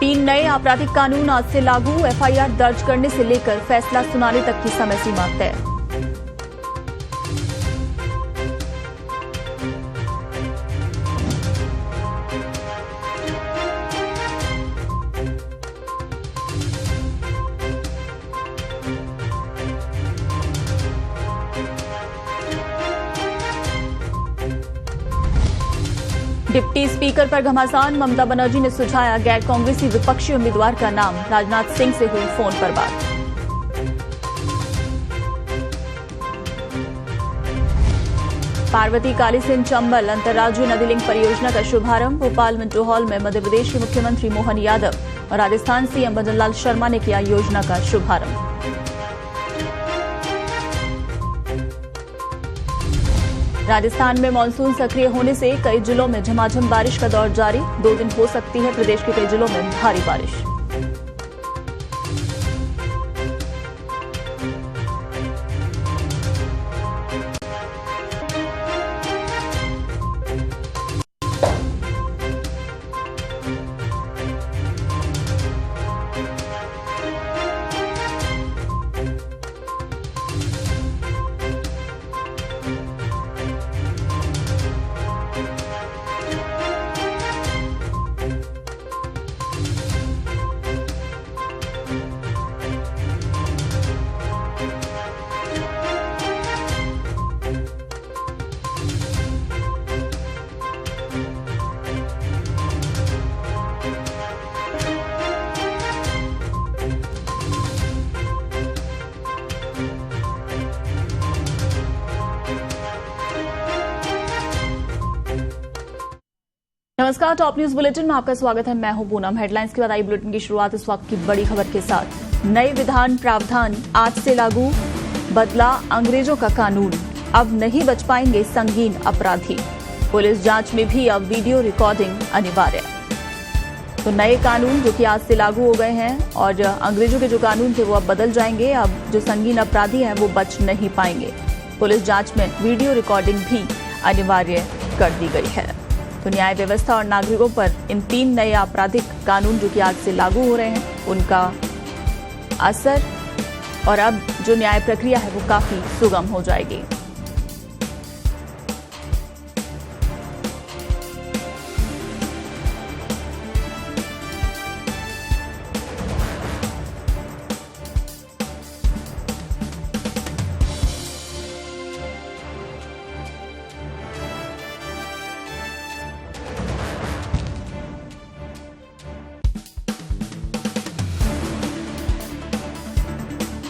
3 नए आपराधिक कानून आज से लागू। एफआईआर दर्ज करने से लेकर फैसला सुनाने तक की समय सीमा तय। डिप्टी स्पीकर पर घमासान। ममता बनर्जी ने सुझाया गैर कांग्रेसी विपक्षी उम्मीदवार का नाम। राजनाथ सिंह से हुई फोन पर बात। पार्वती कालीसिंध चंबल अंतर्राज्यीय नदी लिंक परियोजना का शुभारंभ। भोपाल मिंटो हॉल में मध्य प्रदेश के मुख्यमंत्री मोहन यादव और राजस्थान सीएम भजन लाल शर्मा ने किया योजना का शुभारंभ। राजस्थान में मानसून सक्रिय होने से कई जिलों में झमाझम बारिश का दौर जारी। 2 दिन हो सकती है प्रदेश के कई जिलों में भारी बारिश। नमस्कार, टॉप न्यूज बुलेटिन में आपका स्वागत है। मैं हूं पूनम। हेडलाइंस के बाद आई बुलेटिन की शुरुआत इस वक्त की बड़ी खबर के साथ। नए विधान प्रावधान आज से लागू। बदला अंग्रेजों का कानून, अब नहीं बच पाएंगे संगीन अपराधी। पुलिस जांच में भी अब वीडियो रिकॉर्डिंग अनिवार्य। तो नए कानून जो कि आज से लागू हो गए हैं और अंग्रेजों के जो कानून थे वो अब बदल जाएंगे। अब जो संगीन अपराधी हैं वो बच नहीं पाएंगे। पुलिस जांच में वीडियो रिकॉर्डिंग भी अनिवार्य कर दी गई है। तो न्याय व्यवस्था और नागरिकों पर इन 3 नए आपराधिक कानून जो कि आज से लागू हो रहे हैं उनका असर और अब जो न्याय प्रक्रिया है वो काफी सुगम हो जाएगी।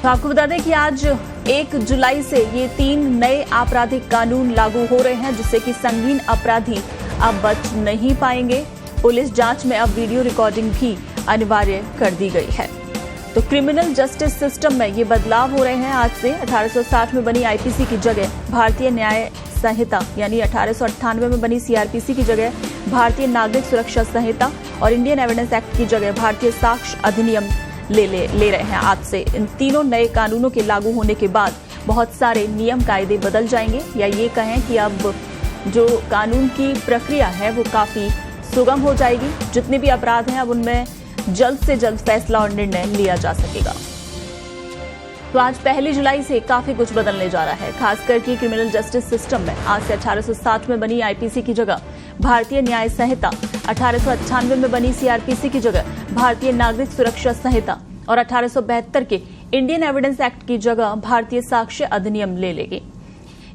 तो आपको बता दें कि आज 1 जुलाई से ये 3 नए आपराधिक कानून लागू हो रहे हैं जिससे कि संगीन अपराधी अब बच नहीं पाएंगे। पुलिस जांच में अब वीडियो रिकॉर्डिंग भी अनिवार्य कर दी गई है। तो क्रिमिनल जस्टिस सिस्टम में ये बदलाव हो रहे हैं। आज से 1860 में बनी आईपीसी की जगह भारतीय न्याय संहिता यानी 1898 में बनी सीआरपीसी की जगह भारतीय नागरिक सुरक्षा संहिता और इंडियन एविडेंस एक्ट की जगह भारतीय साक्ष्य अधिनियम ले रहे हैं। आज से इन तीनों नए कानूनों के लागू होने के बाद बहुत सारे नियम कायदे बदल जाएंगे, या ये कहें कि अब जो कानून की प्रक्रिया है वो काफी सुगम हो जाएगी। जितने भी अपराध हैं अब उनमें जल्द से जल्द फैसला और निर्णय लिया जा सकेगा। तो आज 1 जुलाई से काफी कुछ बदलने जा रहा है, खासकर कि क्रिमिनल जस्टिस सिस्टम में। आज से 1860 में बनी आईपीसी की जगह भारतीय न्याय संहिता, 1898 में बनी सीआरपीसी की जगह भारतीय नागरिक सुरक्षा संहिता और 1872 के इंडियन एविडेंस एक्ट की जगह भारतीय साक्ष्य अधिनियम ले लेगी।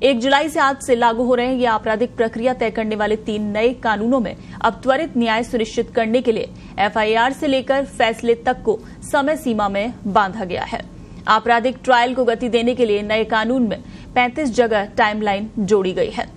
1 जुलाई से आज से लागू हो रहे हैं ये आपराधिक प्रक्रिया तय करने वाले 3 नए कानूनों में अब त्वरित न्याय सुनिश्चित करने के लिए एफआईआर से लेकर फैसले तक को समय सीमा में बांधा गया है। आपराधिक ट्रायल को गति देने के लिए नए कानून में 35 जगह टाइमलाइन जोड़ी गई है।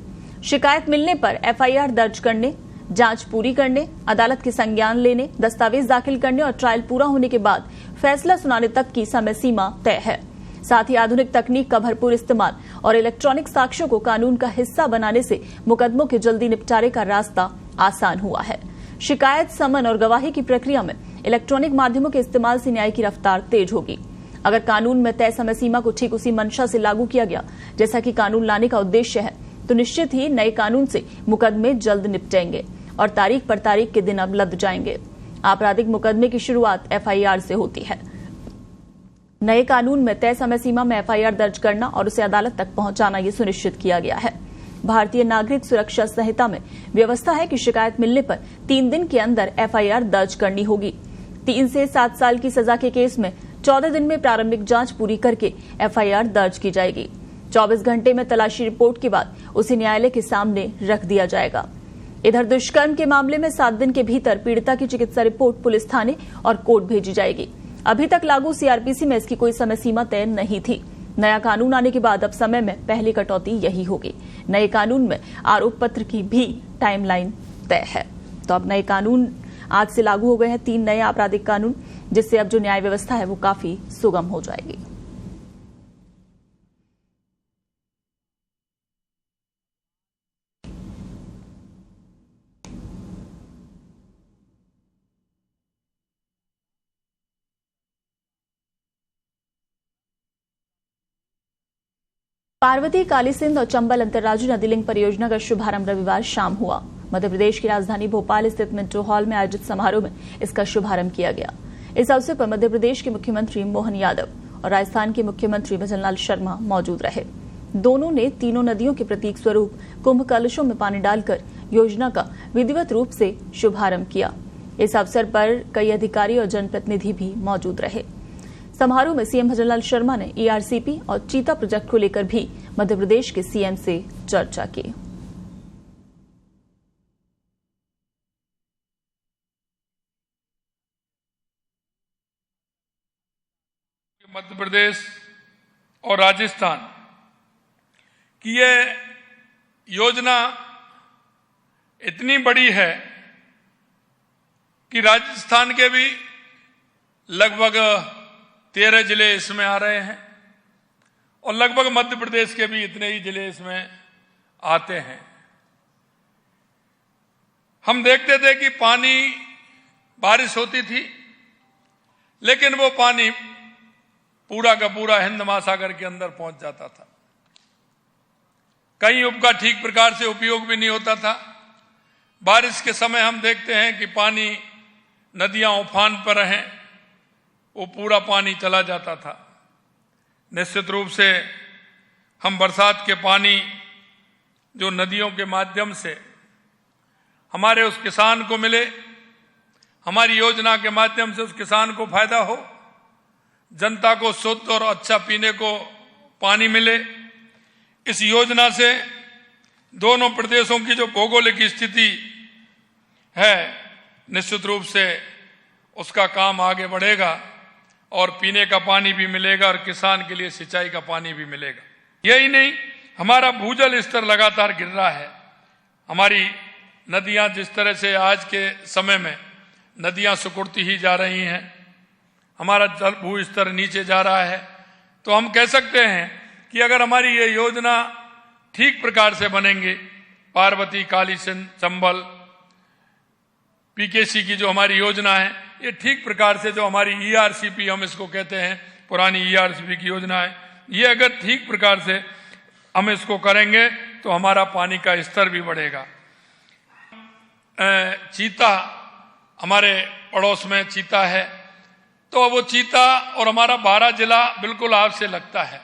शिकायत मिलने पर एफआईआर दर्ज करने, जांच पूरी करने, अदालत के संज्ञान लेने, दस्तावेज दाखिल करने और ट्रायल पूरा होने के बाद फैसला सुनाने तक की समय सीमा तय है। साथ ही आधुनिक तकनीक का भरपूर इस्तेमाल और इलेक्ट्रॉनिक साक्ष्यों को कानून का हिस्सा बनाने से मुकदमों के जल्दी निपटारे का रास्ता आसान हुआ है। शिकायत, समन और गवाही की प्रक्रिया में इलेक्ट्रॉनिक माध्यमों के इस्तेमाल से न्याय की रफ्तार तेज होगी। अगर कानून में तय समय सीमा को ठीक उसी मंशा से लागू किया गया जैसा कि कानून लाने का उद्देश्य है, तो निश्चित ही नए कानून से मुकदमे जल्द निपटेंगे और तारीख पर तारीख के दिन अब लद जाएंगे। आपराधिक मुकदमे की शुरुआत एफआईआर से होती है। नए कानून में तय समय सीमा में एफआईआर दर्ज करना और उसे अदालत तक पहुंचाना ये सुनिश्चित किया गया है। भारतीय नागरिक सुरक्षा संहिता में व्यवस्था है कि शिकायत मिलने पर 3 दिन के अंदर एफआईआर दर्ज करनी होगी। 3 से 7 साल की सजा के केस में 14 दिन में प्रारंभिक जांच पूरी करके एफआईआर दर्ज की जाएगी। 24 घंटे में तलाशी रिपोर्ट के बाद उसे न्यायालय के सामने रख दिया जाएगा। इधर दुष्कर्म के मामले में 7 दिन के भीतर पीड़िता की चिकित्सा रिपोर्ट पुलिस थाने और कोर्ट भेजी जाएगी। अभी तक लागू सीआरपीसी में इसकी कोई समय सीमा तय नहीं थी। नया कानून आने के बाद अब समय में पहली कटौती यही होगी। नए कानून में आरोप पत्र की भी टाइमलाइन तय है। तो अब नए कानून आज से लागू हो गए हैं 3 नए आपराधिक कानून, जिससे अब जो न्याय व्यवस्था है वो काफी सुगम हो जाएगी। पार्वती, कालीसिंध और चंबल अंतर्राज्यीय नदी लिंक परियोजना का शुभारंभ रविवार शाम हुआ। मध्य प्रदेश की राजधानी भोपाल स्थित मिंटो हॉल में आयोजित समारोह में इसका शुभारंभ किया गया। इस अवसर पर मध्य प्रदेश के मुख्यमंत्री मोहन यादव और राजस्थान के मुख्यमंत्री भजनलाल शर्मा मौजूद रहे। दोनों ने तीनों नदियों के प्रतीक स्वरूप कुंभ कलशों में पानी डालकर योजना का विधिवत रूप से शुभारंभ किया। इस अवसर पर कई अधिकारी और जनप्रतिनिधि भी मौजूद रहे। समारोह में सीएम भजनलाल शर्मा ने ईआरसीपी और चीता प्रोजेक्ट को लेकर भी मध्य प्रदेश के सीएम से चर्चा की। मध्य प्रदेश और राजस्थान की ये योजना इतनी बड़ी है कि राजस्थान के भी लगभग 13 जिले इसमें आ रहे हैं और लगभग मध्य प्रदेश के भी इतने ही जिले इसमें आते हैं। हम देखते थे कि पानी बारिश होती थी, लेकिन वो पानी पूरा का पूरा हिंद महासागर के अंदर पहुंच जाता था। कहीं उसका ठीक प्रकार से उपयोग भी नहीं होता था। बारिश के समय हम देखते हैं कि पानी नदियां उफान पर हैं, वो पूरा पानी चला जाता था। निश्चित रूप से हम बरसात के पानी जो नदियों के माध्यम से हमारे उस किसान को मिले, हमारी योजना के माध्यम से उस किसान को फायदा हो, जनता को शुद्ध और अच्छा पीने को पानी मिले। इस योजना से दोनों प्रदेशों की जो भौगोलिक स्थिति है, निश्चित रूप से उसका काम आगे बढ़ेगा और पीने का पानी भी मिलेगा और किसान के लिए सिंचाई का पानी भी मिलेगा। यही नहीं, हमारा भूजल स्तर लगातार गिर रहा है। हमारी नदियां जिस तरह से आज के समय में नदियां सिकुड़ती ही जा रही हैं, हमारा जल भू स्तर नीचे जा रहा है, तो हम कह सकते हैं कि अगर हमारी ये योजना ठीक प्रकार से बनेंगे, पार्वती, कालीसिंध, चंबल, पीकेसी की जो हमारी योजना है, ये ठीक प्रकार से जो हमारी ईआरसीपी हम इसको कहते हैं, पुरानी ईआरसीपी की योजना है, ये अगर ठीक प्रकार से हम इसको करेंगे तो हमारा पानी का स्तर भी बढ़ेगा। चीता, हमारे पड़ोस में चीता है, तो वो चीता और हमारा 12 जिला बिल्कुल आपसे लगता है।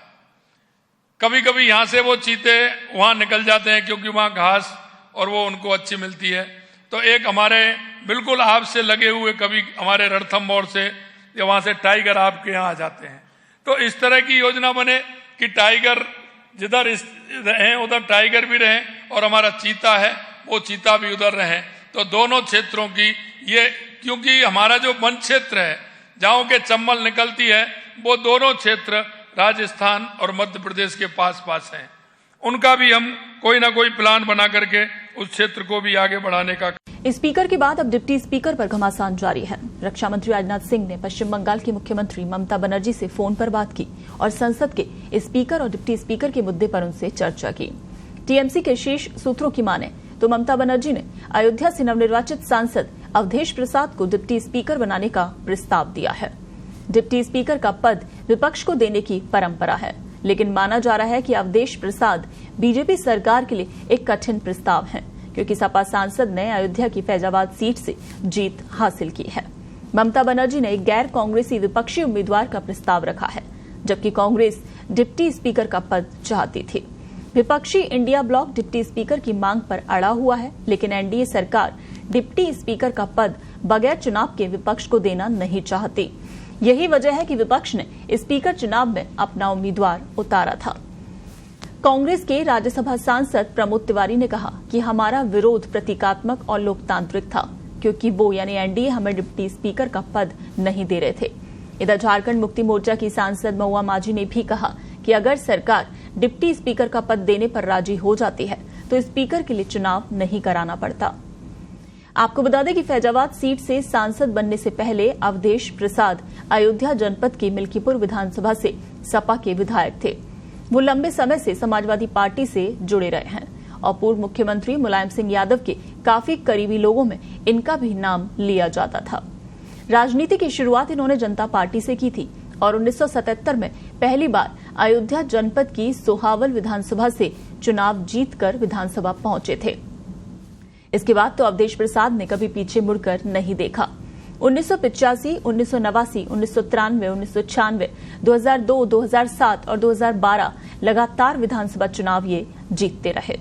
कभी कभी यहां से वो चीते वहां निकल जाते हैं क्योंकि वहां घास और वो उनको अच्छी मिलती है। तो एक हमारे बिल्कुल आपसे लगे हुए, कभी हमारे रणथंभौर से या वहां से टाइगर आपके यहाँ आ जाते हैं। तो इस तरह की योजना बने कि टाइगर जिधर रहें उधर टाइगर भी रहें और हमारा चीता है वो चीता भी उधर रहें। तो दोनों क्षेत्रों की ये, क्योंकि हमारा जो वन क्षेत्र है जहाँ के चंबल निकलती है, वो दोनों क्षेत्र राजस्थान और मध्य प्रदेश के पास पास हैं। उनका भी हम कोई ना कोई प्लान बना करके उस क्षेत्र को भी आगे बढ़ाने का। स्पीकर के बाद अब डिप्टी स्पीकर पर घमासान जारी है। रक्षा मंत्री राजनाथ सिंह ने पश्चिम बंगाल की मुख्यमंत्री ममता बनर्जी से फोन पर बात की और संसद के स्पीकर और डिप्टी स्पीकर के मुद्दे पर उनसे चर्चा की। टीएमसी के शीर्ष सूत्रों की माने तो ममता बनर्जी ने अयोध्या से नवनिर्वाचित सांसद अवधेश प्रसाद को डिप्टी स्पीकर बनाने का प्रस्ताव दिया है। डिप्टी स्पीकर का पद विपक्ष को देने की परंपरा है, लेकिन माना जा रहा है कि अवधेश प्रसाद बीजेपी सरकार के लिए एक कठिन प्रस्ताव है, क्योंकि सपा सांसद ने अयोध्या की फैजाबाद सीट से जीत हासिल की है। ममता बनर्जी ने गैर कांग्रेसी विपक्षी उम्मीदवार का प्रस्ताव रखा है, जबकि कांग्रेस डिप्टी स्पीकर का पद चाहती थी। विपक्षी इंडिया ब्लॉक डिप्टी स्पीकर की मांग पर अड़ा हुआ है, लेकिन एनडीए सरकार डिप्टी स्पीकर का पद बगैर चुनाव के विपक्ष को देना नहीं चाहती। यही वजह है कि विपक्ष ने स्पीकर चुनाव में अपना उम्मीदवार उतारा था। कांग्रेस के राज्यसभा सांसद प्रमोद तिवारी ने कहा कि हमारा विरोध प्रतीकात्मक और लोकतांत्रिक था, क्योंकि वो यानी एनडीए हमें डिप्टी स्पीकर का पद नहीं दे रहे थे। इधर झारखंड मुक्ति मोर्चा की सांसद महुआ माझी ने भी कहा कि अगर सरकार डिप्टी स्पीकर का पद देने पर राजी हो जाती है तो स्पीकर के लिए चुनाव नहीं कराना पड़ता। आपको बता दें कि फैजाबाद सीट से सांसद बनने से पहले अवधेश प्रसाद अयोध्या जनपद की मिल्कीपुर विधानसभा से सपा के विधायक थे। वो लंबे समय से समाजवादी पार्टी से जुड़े रहे हैं और पूर्व मुख्यमंत्री मुलायम सिंह यादव के काफी करीबी लोगों में इनका भी नाम लिया जाता था। राजनीति की शुरुआत इन्होंने जनता पार्टी से की थी और 1977 में पहली बार अयोध्या जनपद की सोहावल विधानसभा से चुनाव जीतकर विधानसभा पहुंचे थे। इसके बाद तो अवधेश प्रसाद ने कभी पीछे मुड़कर नहीं देखा। 1985, 1989, 1993, 1996, 2002, 2007 और 2012 लगातार विधानसभा चुनाव ये जीतते रहे।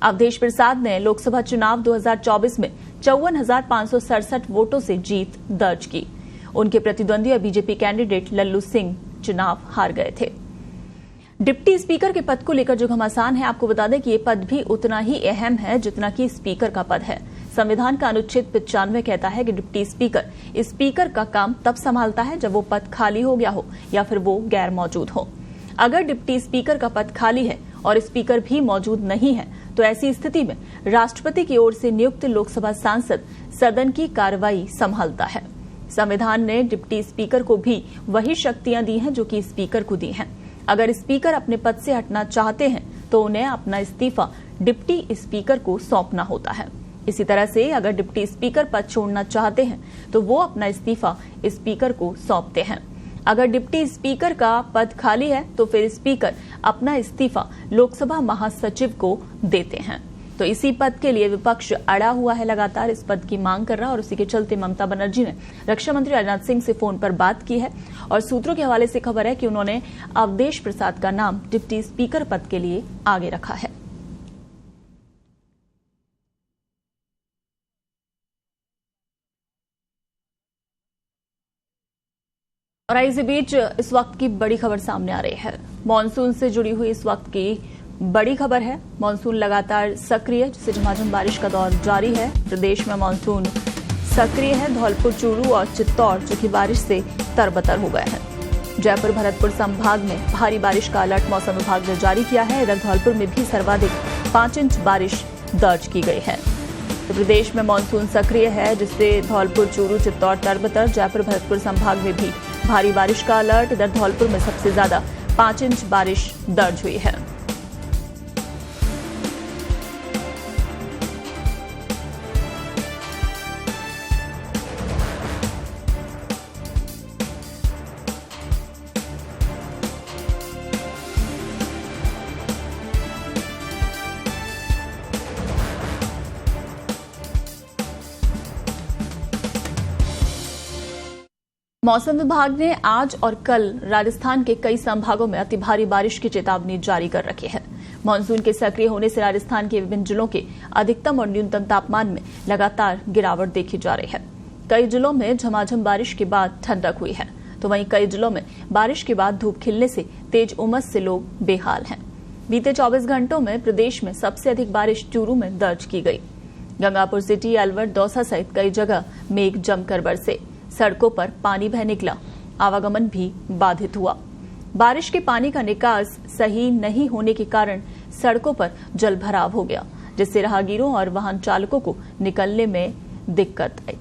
अवधेश प्रसाद ने लोकसभा चुनाव 2024 में 54,567 वोटों से जीत दर्ज की। उनके प्रतिद्वंदी और बीजेपी कैंडिडेट लल्लू सिंह चुनाव हार गए थे। डिप्टी स्पीकर के पद को लेकर जो घमासान है, आपको बता दें कि ये पद भी उतना ही अहम है जितना कि स्पीकर का पद है। संविधान का अनुच्छेद 95 कहता है कि डिप्टी स्पीकर स्पीकर का काम तब संभालता है जब वो पद खाली हो गया हो या फिर वो गैर मौजूद हो। अगर डिप्टी स्पीकर का पद खाली है और स्पीकर भी मौजूद नहीं है तो ऐसी स्थिति में राष्ट्रपति की ओर से नियुक्त लोकसभा सांसद सदन की कार्रवाई संभालता है। संविधान ने डिप्टी स्पीकर को भी वही शक्तियां दी हैं जो कि स्पीकर को दी हैं। अगर स्पीकर अपने पद से हटना चाहते हैं तो उन्हें अपना इस्तीफा डिप्टी स्पीकर को सौंपना होता है। इसी तरह से अगर डिप्टी स्पीकर पद छोड़ना चाहते हैं तो वो अपना इस्तीफा स्पीकर को सौंपते हैं। अगर डिप्टी स्पीकर का पद खाली है तो फिर स्पीकर अपना इस्तीफा लोकसभा महासचिव को देते हैं। तो इसी पद के लिए विपक्ष अड़ा हुआ है, लगातार इस पद की मांग कर रहा है और उसी के चलते ममता बनर्जी ने रक्षा मंत्री राजनाथ सिंह से फोन पर बात की है और सूत्रों के हवाले से खबर है कि उन्होंने अवधेश प्रसाद का नाम डिप्टी स्पीकर पद के लिए आगे रखा है। और इसी बीच इस वक्त की बड़ी खबर सामने आ रही है। मानसून से जुड़ी हुई इस वक्त की बड़ी खबर है। मानसून लगातार सक्रिय, जिससे झमाझम बारिश का दौर जारी है। प्रदेश में मानसून सक्रिय है। धौलपुर, चूरू और चित्तौड़ जो कि बारिश से तरबतर हो गए हैं। जयपुर, भरतपुर संभाग में भारी बारिश का अलर्ट मौसम विभाग ने जारी किया है। इधर धौलपुर में भी सर्वाधिक 5 इंच बारिश दर्ज की गई है। तो प्रदेश में मानसून सक्रिय है, जिससे धौलपुर, चूरू, चित्तौड़ तरबतर। जयपुर, भरतपुर संभाग में भी भारी बारिश का अलर्ट। इधर धौलपुर में सबसे ज्यादा 5 इंच बारिश दर्ज हुई है। मौसम विभाग ने आज और कल राजस्थान के कई संभागों में अति भारी बारिश की चेतावनी जारी कर रखी है। मानसून के सक्रिय होने से राजस्थान के विभिन्न जिलों के अधिकतम और न्यूनतम तापमान में लगातार गिरावट देखी जा रही है। कई जिलों में झमाझम बारिश के बाद ठंडक हुई है, तो वहीं कई जिलों में बारिश के बाद धूप खिलने से तेज उमस से लोग बेहाल हैं। बीते 24 घंटों में प्रदेश में सबसे अधिक बारिश चूरू में दर्ज की गई। गंगापुर सिटी, अलवर, दौसा सहित कई जगह मेघ जमकर बरसे। सड़कों पर पानी बह निकला, आवागमन भी बाधित हुआ। बारिश के पानी का निकास सही नहीं होने के कारण सड़कों पर जलभराव हो गया, जिससे राहगीरों और वाहन चालकों को निकलने में दिक्कत आई।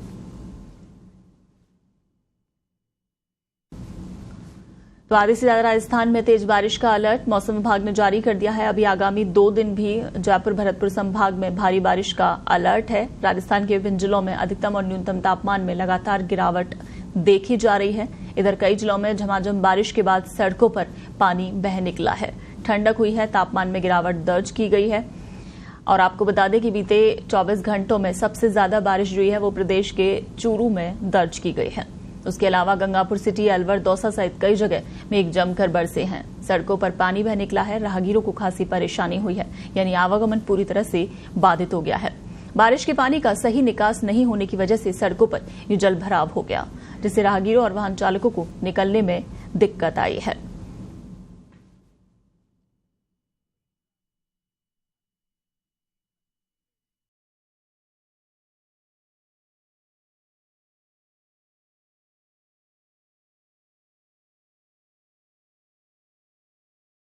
तो आधे से ज्यादा राजस्थान में तेज बारिश का अलर्ट मौसम विभाग ने जारी कर दिया है। अभी आगामी 2 दिन भी जयपुर, भरतपुर संभाग में भारी बारिश का अलर्ट है। राजस्थान के विभिन्न जिलों में अधिकतम और न्यूनतम तापमान में लगातार गिरावट देखी जा रही है। इधर कई जिलों में झमाझम बारिश के बाद सड़कों पर पानी बह निकला है, ठंडक हुई है, तापमान में गिरावट दर्ज की गई है। और आपको बता दें कि बीते 24 घंटों में सबसे ज्यादा बारिश जो है वो प्रदेश के चूरू में दर्ज की गई है। उसके अलावा गंगापुर सिटी, अलवर, दौसा सहित कई जगह मेघ जमकर बरसे हैं। सड़कों पर पानी बह निकला है। राहगीरों को खासी परेशानी हुई है, यानी आवागमन पूरी तरह से बाधित हो गया है। बारिश के पानी का सही निकास नहीं होने की वजह से सड़कों पर ये जल भराव हो गया, जिससे राहगीरों और वाहन चालकों को निकलने में दिक्कत आई है।